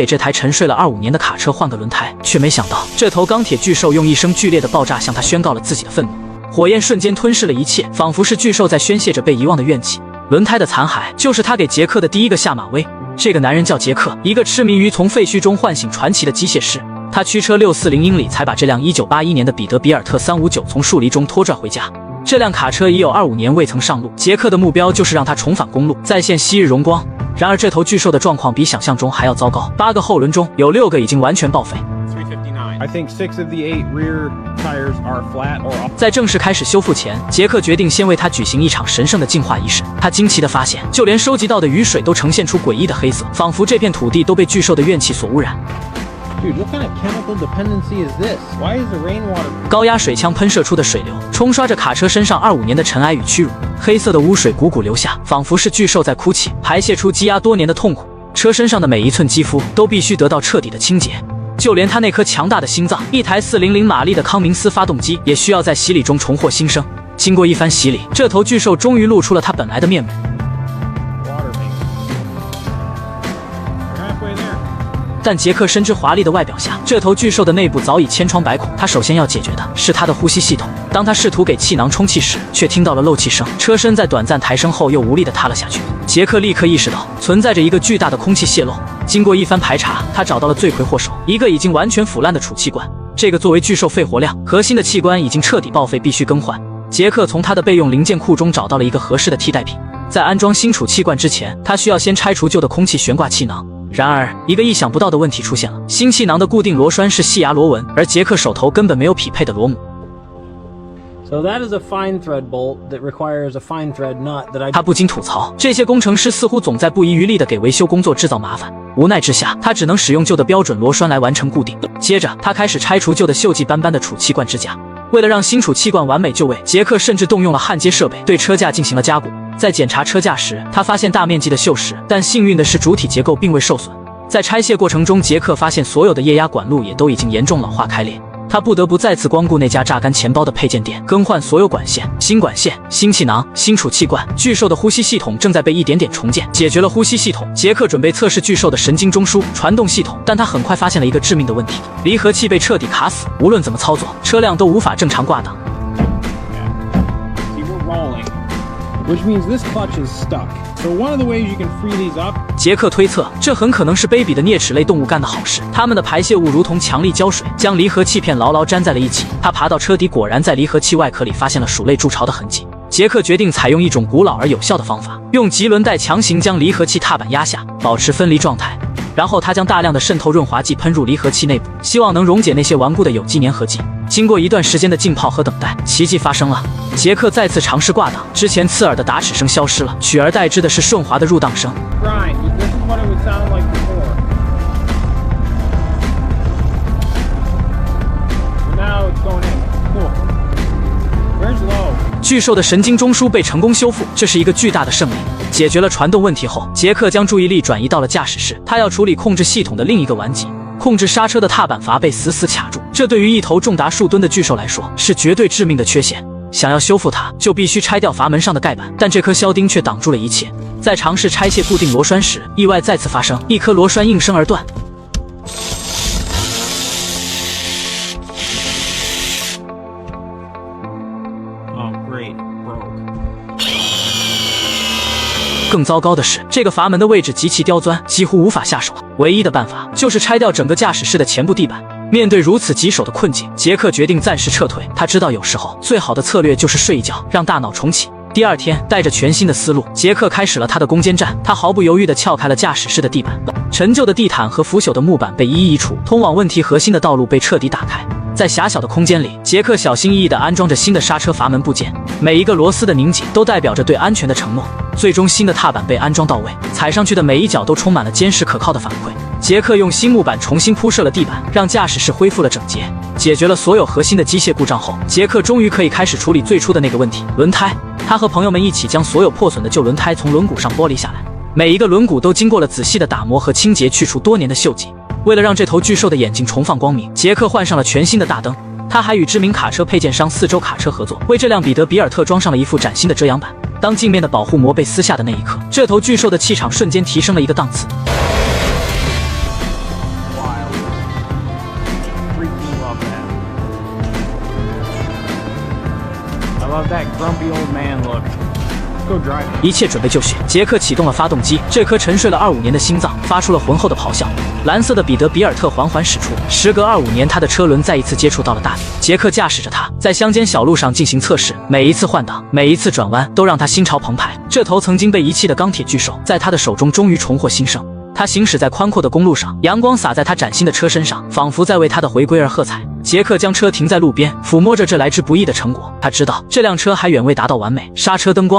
给这台沉睡了25年的卡车换个轮胎，却没想到这头钢铁巨兽用一声剧烈的爆炸向他宣告了自己的愤怒。火焰瞬间吞噬了一切，仿佛是巨兽在宣泄着被遗忘的怨气。轮胎的残骸就是他给杰克的第一个下马威。这个男人叫杰克，一个痴迷于从废墟中唤醒传奇的机械师。他驱车640英里才把这辆1981年的彼得比尔特359从树林中拖拽回家。这辆卡车已有25年未曾上路，杰克的目标就是让它重返公路，再现昔日荣光。然而这头巨兽的状况比想象中还要糟糕，8个后轮中有6个已经完全报废。I think 6 of the 8 rear tires are flat or off. 在正式开始修复前，杰克决定先为它举行一场神圣的净化仪式。他惊奇地发现，就连收集到的雨水都呈现出诡异的黑色，仿佛这片土地都被巨兽的怨气所污染。Dude, what kind of chemical dependency is this? Why is the rainwater? 高压水枪喷射出的水流冲刷着卡车身上25年的尘埃与屈辱，黑色的污水汩汩流下，仿佛是巨兽在哭泣，排泄出积压多年的痛苦。车身上的每一寸肌肤都必须得到彻底的清洁。就连他那颗强大的心脏，一台400马力的康明斯发动机，也需要在洗礼中重获新生。经过一番洗礼，这头巨兽终于露出了它本来的面目。但杰克深知华丽的外表下，这头巨兽的内部早已千疮百孔。他首先要解决的是它的呼吸系统。当他试图给气囊充气时，却听到了漏气声，车身在短暂抬升后又无力地塌了下去。杰克立刻意识到存在着一个巨大的空气泄漏。经过一番排查，他找到了罪魁祸首，一个已经完全腐烂的储气罐。这个作为巨兽肺活量核心的器官已经彻底报废，必须更换。杰克从他的备用零件库中找到了一个合适的替代品。在安装新储气罐之前，他需要先拆除旧的空气悬挂气囊。然而，一个意想不到的问题出现了，新气囊的固定螺栓是细牙螺纹，而杰克手头根本没有匹配的螺母。So that is a fine thread bolt that requires a fine thread nut that I... 他不禁吐槽，这些工程师似乎总在不遗余力地给维修工作制造麻烦。无奈之下，他只能使用旧的标准螺栓来完成固定。接着，他开始拆除旧的锈迹斑斑的储气罐支架。为了让新储气罐完美就位，杰克甚至动用了焊接设备对车架进行了加固。在检查车架时，他发现大面积的锈蚀，但幸运的是主体结构并未受损。在拆卸过程中，杰克发现所有的液压管路也都已经严重老化开裂。他不得不再次光顾那家榨干钱包的配件店，更换所有管线、新管线、新气囊、新储气罐。巨兽的呼吸系统正在被一点点重建。解决了呼吸系统，杰克准备测试巨兽的神经中枢、传动系统，但他很快发现了一个致命的问题：离合器被彻底卡死，无论怎么操作，车辆都无法正常挂档。Which means this clutch is stuck. So one of the ways you can free these up. 杰克推测，这很可能是卑鄙的啮齿类动物干的好事。它们的排泄物如同强力胶水，将离合器片牢牢粘在了一起。他爬到车底，果然在离合器外壳里发现了鼠类筑巢的痕迹。杰克决定采用一种古老而有效的方法，用棘轮带强行将离合器踏板压下，保持分离状态。然后他将大量的渗透润滑剂喷入离合器内部，希望能溶解那些顽固的有机粘合剂。经过一段时间的浸泡和等待，奇迹发生了。杰克再次尝试挂档，之前刺耳的打齿声消失了，取而代之的是顺滑的入档声。Right, this is what it would sound like before. Now it's going in. Cool. Where's low? 巨兽的神经中枢被成功修复，这是一个巨大的胜利。解决了传动问题后，杰克将注意力转移到了驾驶室，他要处理控制系统的另一个顽疾。控制刹车的踏板阀被死死卡住，这对于一头重达数吨的巨兽来说是绝对致命的缺陷。想要修复它，就必须拆掉阀门上的盖板，但这颗销钉却挡住了一切。在尝试拆卸固定螺栓时，意外再次发生，一颗螺栓应声而断。更糟糕的是，这个阀门的位置极其刁钻，几乎无法下手。唯一的办法就是拆掉整个驾驶室的前部地板。面对如此棘手的困境，杰克决定暂时撤退。他知道有时候最好的策略就是睡一觉，让大脑重启。第二天，带着全新的思路，杰克开始了他的攻坚战。他毫不犹豫地撬开了驾驶室的地板，陈旧的地毯和腐朽的木板被一一移除，通往问题核心的道路被彻底打开。在狭小的空间里，杰克小心翼翼地安装着新的刹车阀门部件，每一个螺丝的拧紧都代表着对安全的承诺。最终，新的踏板被安装到位，踩上去的每一脚都充满了坚实可靠的反馈。杰克用新木板重新铺设了地板，让驾驶室恢复了整洁。解决了所有核心的机械故障后，杰克终于可以开始处理最初的那个问题——轮胎。他和朋友们一起将所有破损的旧轮胎从轮毂上剥离下来，每一个轮毂都经过了仔细的打磨和清洁，去除多年的锈迹。为了让这头巨兽的眼睛重放光明，杰克换上了全新的大灯。他还与知名卡车配件商四周卡车合作，为这辆彼得比尔特装上了一副崭新的遮阳板。当镜面的保护膜被撕下的那一刻，这头巨兽的气场瞬间提升了一个档次。off that grumpy old man look. Go drive. 一切准备就绪，杰克启动了发动机，这颗沉睡了25年的心脏发出了浑厚的咆哮。蓝色的彼得比尔特缓缓驶出，时隔25年，他的车轮再一次接触到了大地。杰克驾驶着它，在乡间小路上进行测试，每一次换挡，每一次转弯，都让他心潮澎湃。这头曾经被遗弃的钢铁巨兽，在他的手中终于重获新生。他行驶在宽阔的公路上，阳光洒在他崭新的车身上，仿佛在为他的回归而喝彩。杰克将车停在路边，抚摸着这来之不易的成果。他知道这辆车还远未达到完美，刹车、灯光、